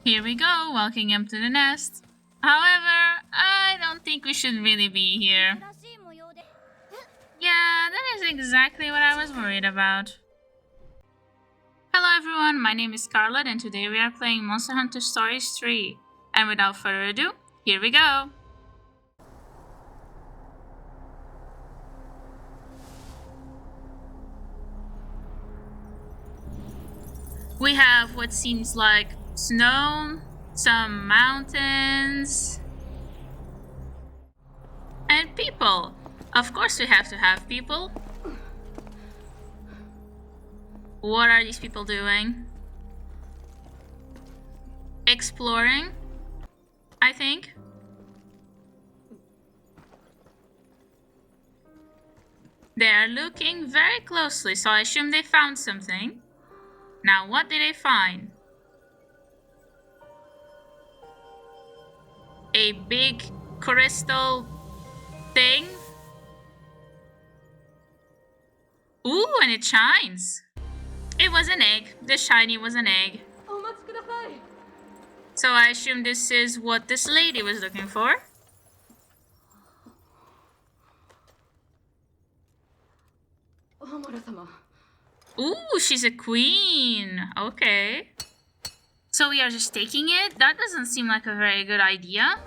Here we go, walking up to the nest. However, I don't think we should really be here. Yeah, that is exactly what I was worried about. Hello everyone, my name is Scarlett and today we are playing Monster Hunter Stories 3. And without further ado, here we go! We have what seems like snow, some mountains, and people. Of course we have to have people. What are these people doing? Exploring, I think. They are looking very closely, so I assume they found something. Now, what did they find? A big crystal thing? Ooh, and it shines. It was an egg. The shiny was an egg. So I assume this is what this lady was looking for. Ooh, she's a queen. Okay. So we are just taking it? That doesn't seem like a very good idea.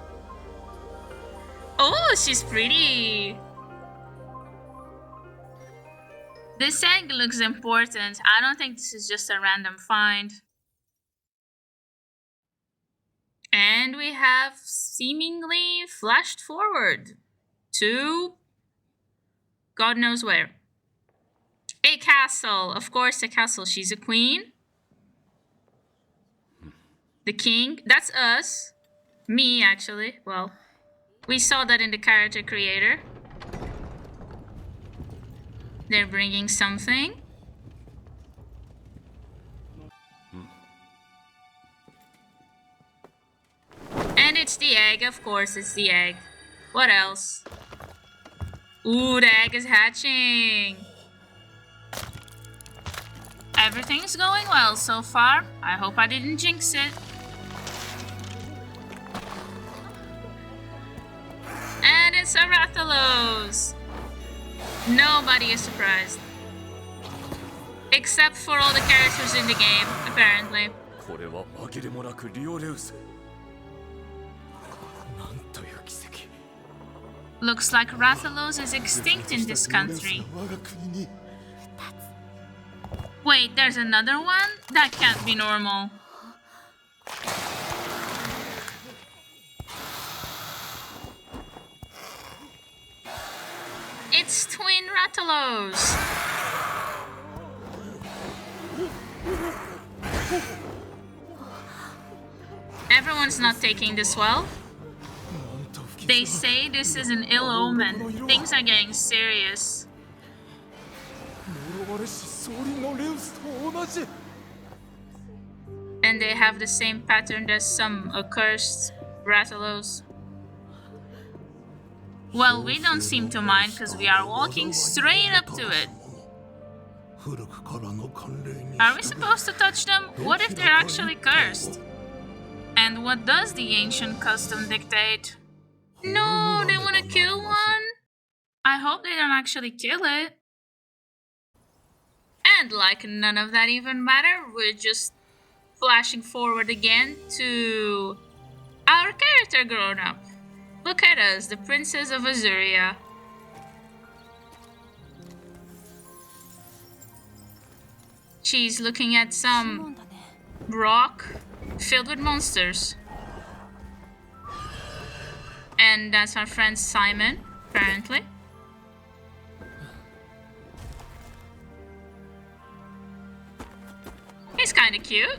Oh, she's pretty. This egg looks important. I don't think this is just a random find. And we have seemingly flashed forward to God knows where. A castle. Of course, a castle. She's a queen. The king. That's us. Me, actually. Well, we saw that in the character creator. They're bringing something. And it's the egg. Of course, it's the egg. What else? Ooh, the egg is hatching. Everything's going well so far. I hope I didn't jinx it. And it's a Rathalos. Nobody is surprised. Except for all the characters in the game, apparently. Looks like Rathalos is extinct in this country. Wait, there's another one? That can't be normal. It's twin Rathalos. Everyone's not taking this well. They say this is an ill omen. Things are getting serious. And they have the same pattern as some accursed Rathalos. Well, we don't seem to mind because we are walking straight up to it. Are we supposed to touch them? What if they're actually cursed? And what does the ancient custom dictate? No, they want to kill one? I hope they don't actually kill it. And like none of that even matter, we're just flashing forward again to our character grown up. Look at us, the Princess of Azuria. She's looking at some rock filled with monsters. And that's our friend Simon, apparently. He's kinda cute.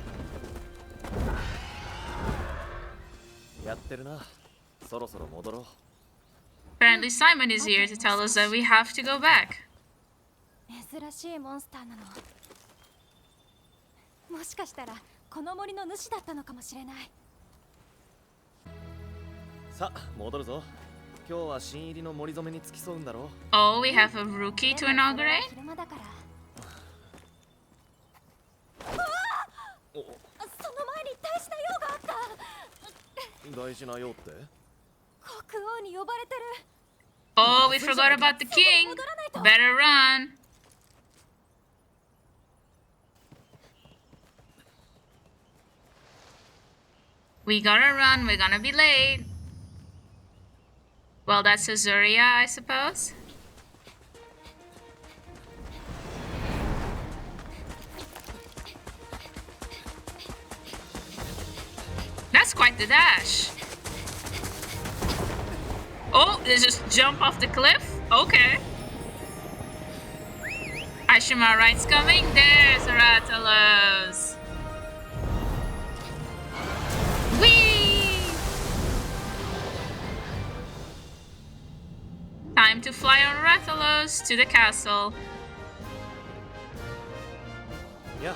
Apparently Simon is here to tell us that we have to go back. Oh, we have a rookie to inaugurate? Oh, we forgot about the king. Better run. We gotta run, we're gonna be late. Well, that's Azuria, I suppose. That's quite the dash. Oh, they just jump off the cliff? Okay. Ashima Right's coming. There's Rathalos. Whee! Time to fly on Rathalos to the castle. Yeah.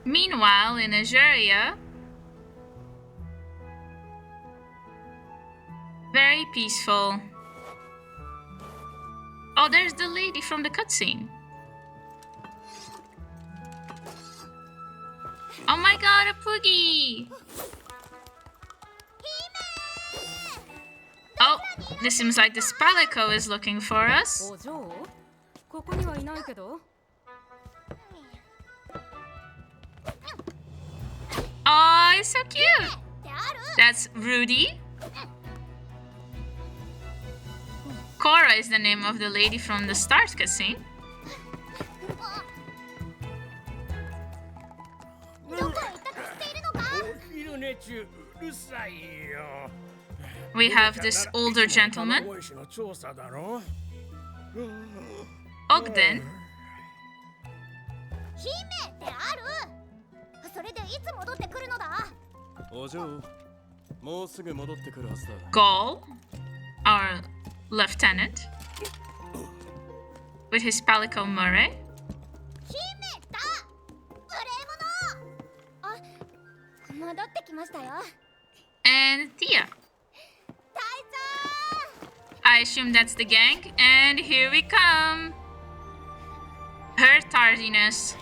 Meanwhile, in Azuria, very peaceful. Oh, there's the lady from the cutscene. Oh my god, a Poogie! Oh, this seems like the Spalico is looking for us. Oh, it's so cute! That's Rudy. Cora is the name of the lady from the start cutscene. We have this older gentleman, Ogden. Gaul, our lieutenant, with his Palico Murray. And Tia. I assume that's the gang, and here we come. Her tardiness.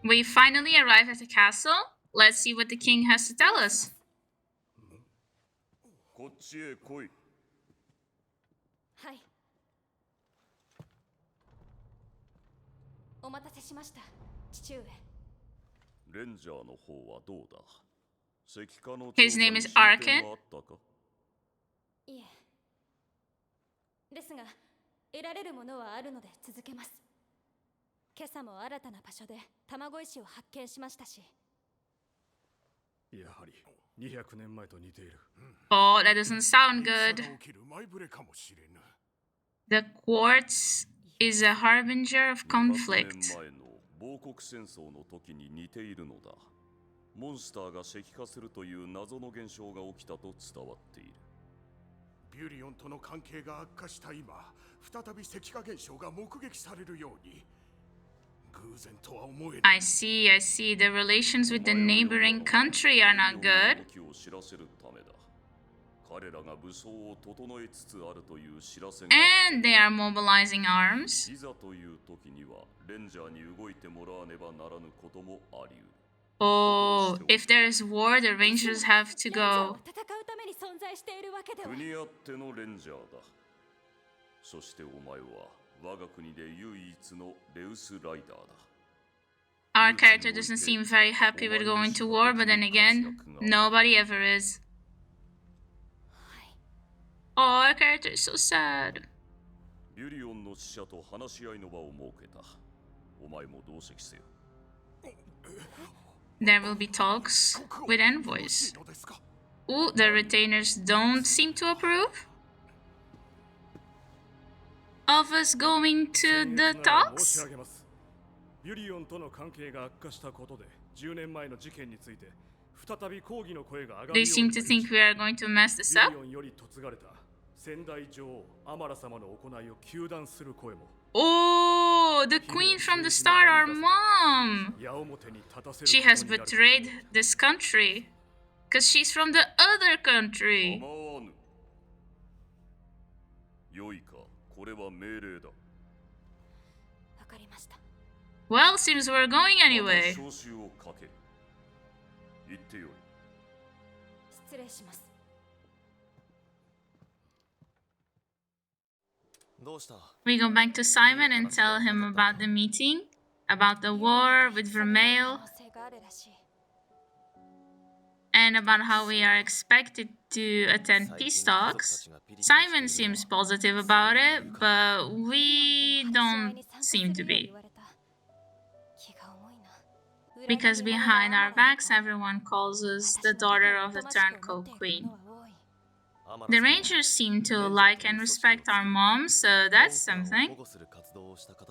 We finally arrive at the castle. Let's see what the king has to tell us. His name is Arkin. Oh, that doesn't sound good. The quartz is a harbinger of conflict. I see. The relations with the neighboring country are not good. And they are mobilizing arms. Oh, if there is war, the Rangers have to go. Our character doesn't seem very happy with going to war, but then again, nobody ever is. Oh, our character is so sad. There will be talks with envoys. Ooh, the retainers don't seem to approve of us going to the talks. They seem to think we are going to mess this up. Oh, the queen from the start, our mom. She has betrayed this country because she's from the other country. Well, seems we're going anyway. We go back to Simon and tell him about the meeting, about the war with Vermeil, and about how we are expected to attend peace talks. Simon seems positive about it, but we don't seem to be. Because behind our backs, everyone calls us the daughter of the turncoat queen. The Rangers seem to like and respect our mom, so that's something.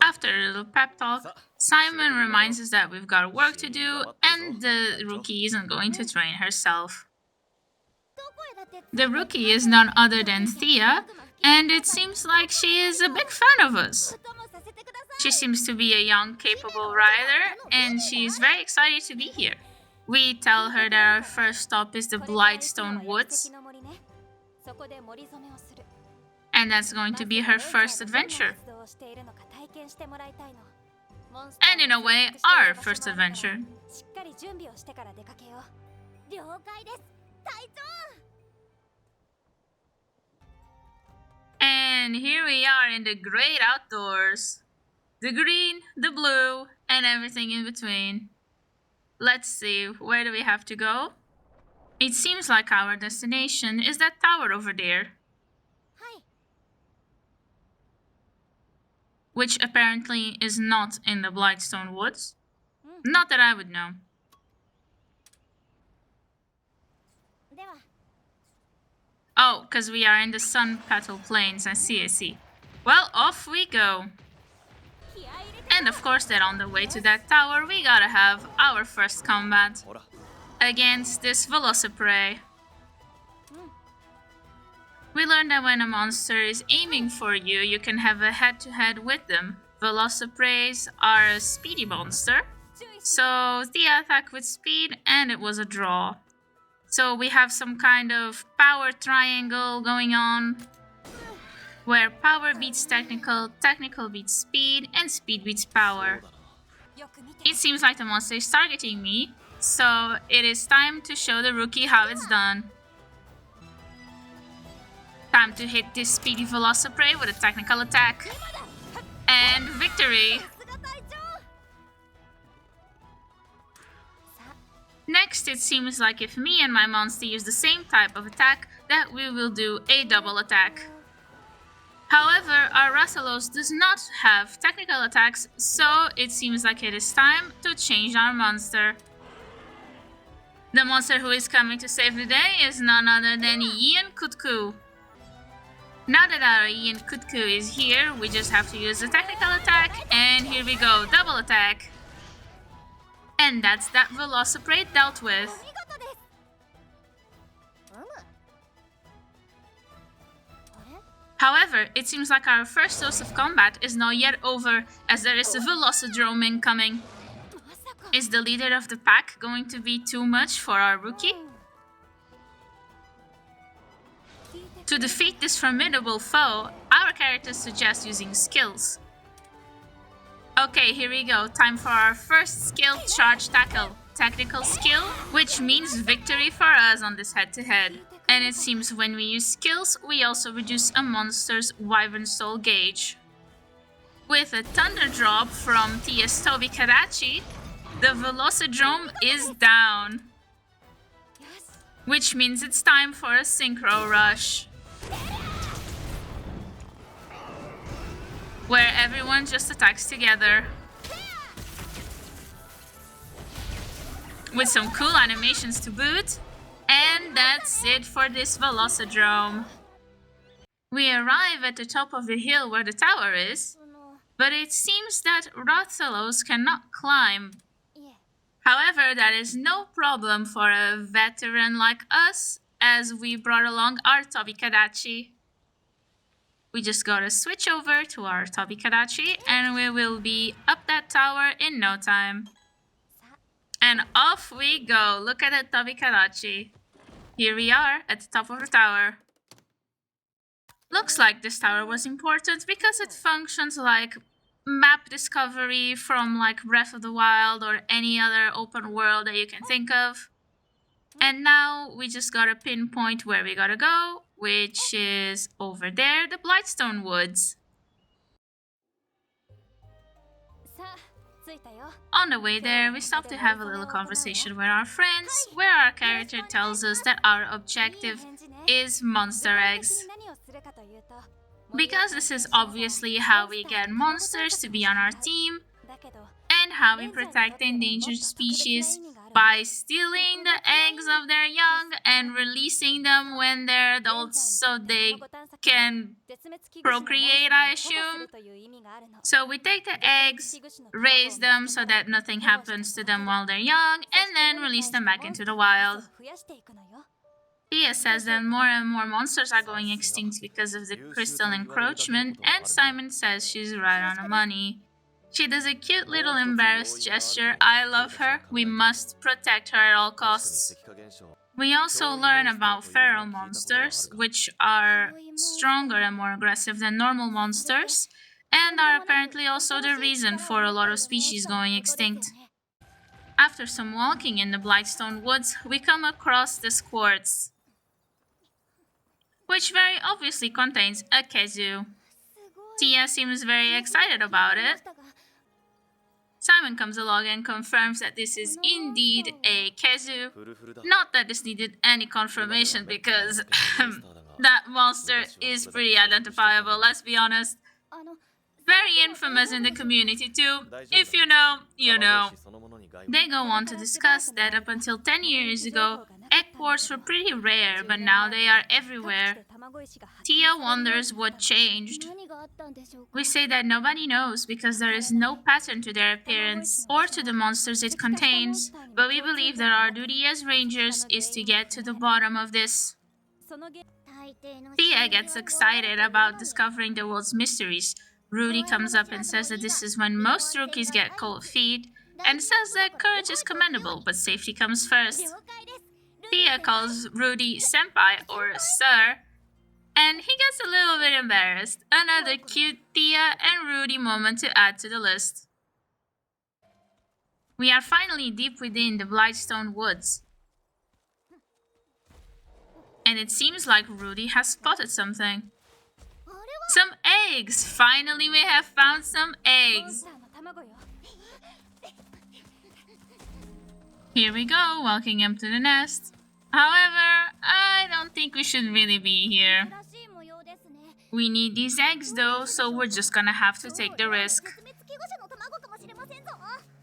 After a little pep talk, Simon reminds us that we've got work to do and the rookie isn't going to train herself. The rookie is none other than Thea, and it seems like she is a big fan of us. She seems to be a young, capable rider, and she's very excited to be here. We tell her that our first stop is the Blightstone Woods, and that's going to be her first adventure. And in a way, our first adventure. And here we are in the great outdoors. The green, the blue, and everything in between. Let's see, where do we have to go? It seems like our destination is that tower over there. Which apparently is not in the Blightstone Woods. Not that I would know. Oh, because we are in the Sun Petal Plains. I see. Well, off we go. And of course that on the way to that tower, we gotta have our first combat against this Velociprey. We learned that when a monster is aiming for you, you can have a head-to-head with them. Velocipreys are a speedy monster, so the attack with speed, and it was a draw. So we have some kind of power triangle going on, where power beats technical, technical beats speed, and speed beats power. It seems like the monster is targeting me, so it is time to show the rookie how it's done. Time to hit this speedy Velociprey with a technical attack. And victory! Next, it seems like if me and my monster use the same type of attack, that we will do a double attack. However, our Rassalos does not have technical attacks, so it seems like it is time to change our monster. The monster who is coming to save the day is none other than Ian Kutku. Now that our Ian Kutku is here, we just have to use the technical attack, and here we go, double attack. And that's that Velociprey dealt with. However, it seems like our first dose of combat is not yet over, as there is a Velocidrome incoming. Is the leader of the pack going to be too much for our rookie? To defeat this formidable foe, our characters suggest using skills. Okay, here we go. Time for our first skill, Charge Tackle. Technical skill, which means victory for us on this head-to-head. And it seems when we use skills, we also reduce a monster's Wyvern Soul gauge. With a Thunder Drop from T.S. Tobi Kadachi, the Velocidrome is down. Which means it's time for a Synchro Rush, where everyone just attacks together. With some cool animations to boot. And that's it for this Velocidrome. We arrive at the top of the hill where the tower is, but it seems that Rathalos cannot climb. However, that is no problem for a veteran like us, as we brought along our Tobi Kadachi. We just gotta switch over to our Tobi Kadachi, and we will be up that tower in no time. And off we go. Look at that Tobi Kadachi. Here we are at the top of the tower. Looks like this tower was important because it functions like map discovery from like Breath of the Wild or any other open world that you can think of. And now we just gotta pinpoint where we gotta go, which is over there, the Blightstone Woods. On the way there, we stop to have a little conversation with our friends, where our character tells us that our objective is monster eggs. Because this is obviously how we get monsters to be on our team, and how we protect the endangered species by stealing the eggs of their young and releasing them when they're adults so they can procreate, I assume. So we take the eggs, raise them so that nothing happens to them while they're young, and then release them back into the wild. Thea says that more and more monsters are going extinct because of the crystal encroachment, and Simon says she's right on the money. She does a cute little embarrassed gesture. I love her. We must protect her at all costs. We also learn about feral monsters, which are stronger and more aggressive than normal monsters, and are apparently also the reason for a lot of species going extinct. After some walking in the Blightstone Woods, we come across this quartz, which very obviously contains a kazoo. Tia seems very excited about it. Simon comes along and confirms that this is indeed a kazoo. Not that this needed any confirmation because that monster is pretty identifiable, let's be honest. Very infamous in the community too. If you know, you know. They go on to discuss that up until 10 years ago, egg quartz were pretty rare, but now they are everywhere. Tia wonders what changed. We say that nobody knows because there is no pattern to their appearance or to the monsters it contains, but we believe that our duty as rangers is to get to the bottom of this. Tia gets excited about discovering the world's mysteries. Rudy comes up and says that this is when most rookies get cold feet, and says that courage is commendable, but safety comes first. Tia calls Rudy senpai or sir, and he gets a little bit embarrassed. Another cute Tia and Rudy moment to add to the list. We are finally deep within the Blightstone Woods, and it seems like Rudy has spotted something. Some eggs! Finally we have found some eggs! Here we go, walking up to the nest. However, I don't think we should really be here. We need these eggs though, so we're just gonna have to take the risk.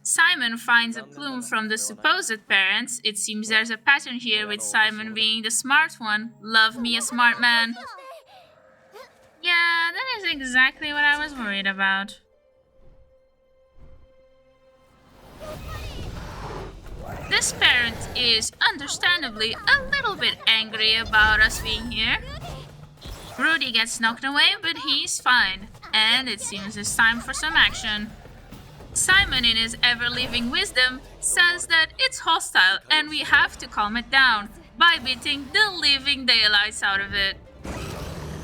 Simon finds a plume from the supposed parents. It seems there's a pattern here with Simon being the smart one. Love me a smart man. Yeah, that is exactly what I was worried about. This parent is understandably a little bit angry about us being here. Rudy gets knocked away, but he's fine, and it seems it's time for some action. Simon, in his ever-living wisdom, says that it's hostile and we have to calm it down by beating the living daylights out of it.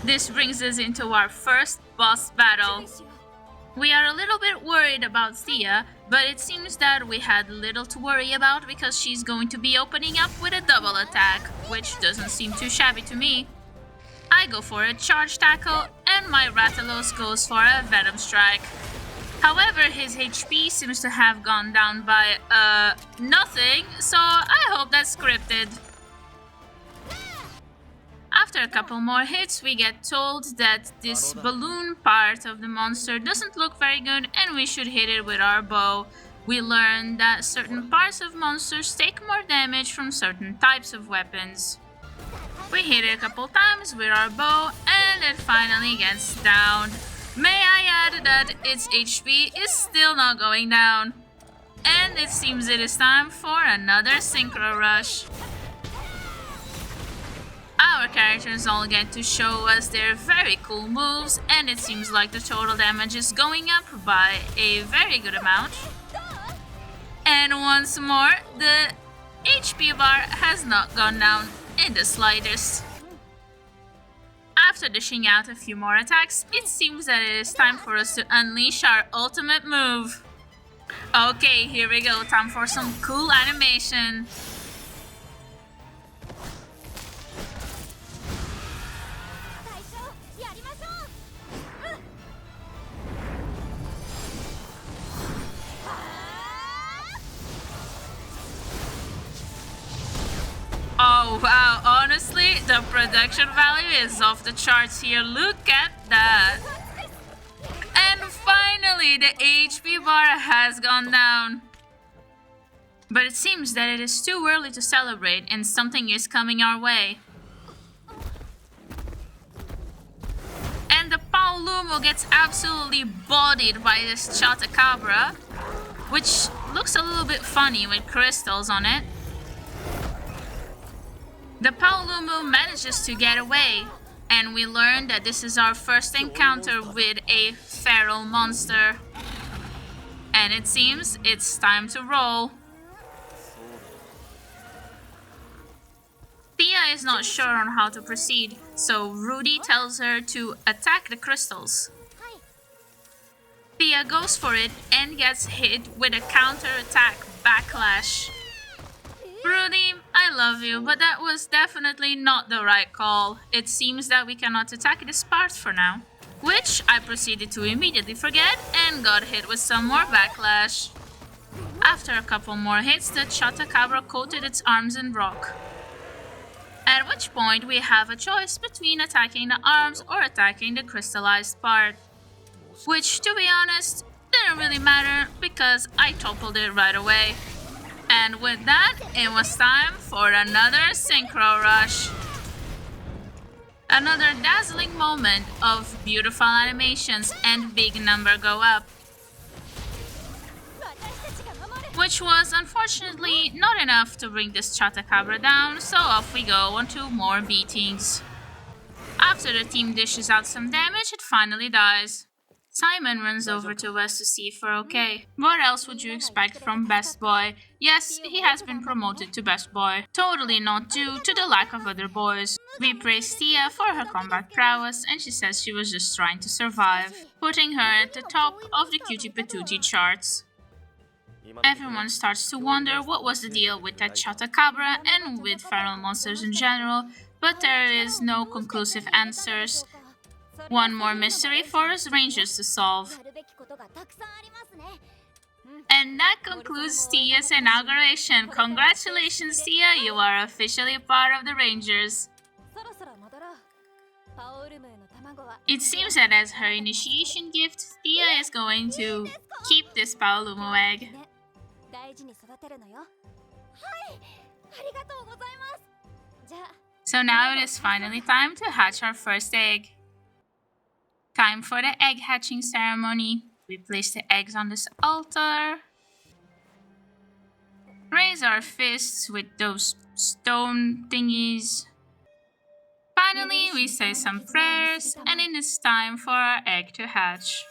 This brings us into our first boss battle. We are a little bit worried about Thea, but it seems that we had little to worry about because she's going to be opening up with a double attack, which doesn't seem too shabby to me. I go for a charge tackle, and my Rathalos goes for a Venom Strike. However, his HP seems to have gone down by, nothing, so I hope that's scripted. After a couple more hits, we get told that this balloon part of the monster doesn't look very good and we should hit it with our bow. We learn that certain parts of monsters take more damage from certain types of weapons. We hit it a couple times with our bow and it finally gets down. May I add that its HP is still not going down. And it seems it is time for another Synchro Rush. Our characters all get to show us their very cool moves, and it seems like the total damage is going up by a very good amount. And once more, the HP bar has not gone down in the slightest. After dishing out a few more attacks, it seems that it is time for us to unleash our ultimate move. Okay, here we go. Time for some cool animation. Oh wow, honestly, the production value is off the charts here. Look at that. And finally, the HP bar has gone down. But it seems that it is too early to celebrate and something is coming our way. And the Paolumo gets absolutely bodied by this Chatacabra, which looks a little bit funny with crystals on it. The Paolumo manages to get away, and we learn that this is our first encounter with a feral monster. And it seems it's time to roll. Thea is not sure on how to proceed, so Rudy tells her to attack the crystals. Thea goes for it and gets hit with a counter-attack backlash. Rudy, I love you, but that was definitely not the right call. It seems that we cannot attack this part for now. Which I proceeded to immediately forget and got hit with some more backlash. After a couple more hits, the Chatacabra coated its arms in rock. At which point we have a choice between attacking the arms or attacking the crystallized part. Which, to be honest, didn't really matter because I toppled it right away. And with that, it was time for another Synchro Rush. Another dazzling moment of beautiful animations and big number go up. Which was unfortunately not enough to bring this Chatacabra down, so off we go on to more beatings. After the team dishes out some damage, it finally dies. Simon runs over to us to see if we're okay. What else would you expect from Best Boy? Yes, he has been promoted to Best Boy. Totally not due to the lack of other boys. We praise Tia for her combat prowess and she says she was just trying to survive, putting her at the top of the Cutie Patootie charts. Everyone starts to wonder what was the deal with that Chatacabra and with feral monsters in general, but there is no conclusive answers. One more mystery for us Rangers to solve. And that concludes Tia's inauguration. Congratulations, Tia, you are officially part of the Rangers. It seems that as her initiation gift, Tia is going to keep this Paolumo egg. So now it is finally time to hatch our first egg. Time for the egg hatching ceremony. We place the eggs on this altar. Raise our fists with those stone thingies. Finally, we say some prayers, and it is time for our egg to hatch.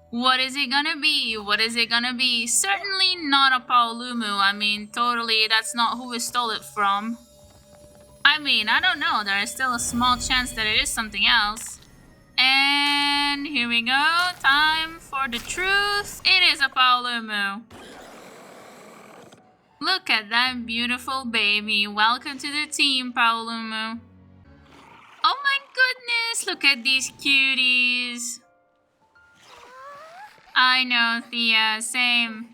What is it gonna be? What is it gonna be? Certainly not a Paolumo. I mean, totally, that's not who we stole it from. I mean, I don't know. There is still a small chance that it is something else. And here we go. Time for the truth. It is a Paolumo. Look at that beautiful baby. Welcome to the team, Paolumo. Oh my goodness. Look at these cuties. I know, Thea. Same.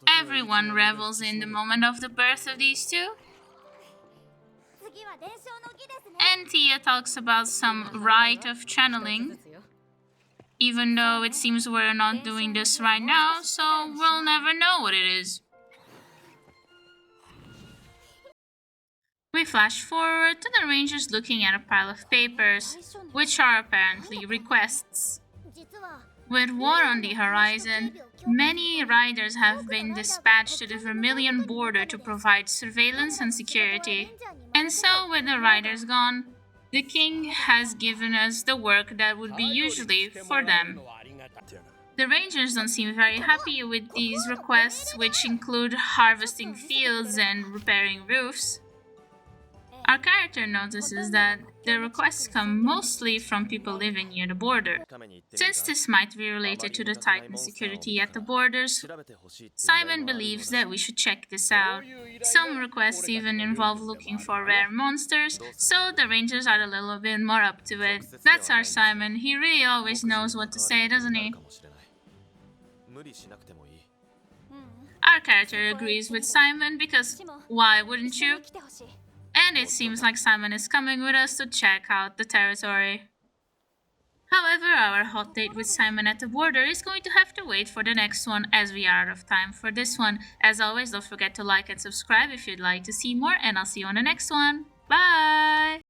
Everyone revels in the moment of the birth of these two. And Tia talks about some rite of channeling. Even though it seems we're not doing this right now, so we'll never know what it is. We flash forward to the Rangers looking at a pile of papers, which are apparently requests. With war on the horizon, many riders have been dispatched to the Vermilion border to provide surveillance and security. And so, with the riders gone, the king has given us the work that would be usually for them. The rangers don't seem very happy with these requests, which include harvesting fields and repairing roofs. Our character notices that the requests come mostly from people living near the border. Since this might be related to the tightened security at the borders, Simon believes that we should check this out. Some requests even involve looking for rare monsters, so the rangers are a little bit more up to it. That's our Simon. He really always knows what to say, doesn't he? Our character agrees with Simon because why wouldn't you? And it seems like Simon is coming with us to check out the territory. However, our hot date with Simon at the border is going to have to wait for the next one as we are out of time for this one. As always, don't forget to like and subscribe if you'd like to see more, and I'll see you on the next one. Bye!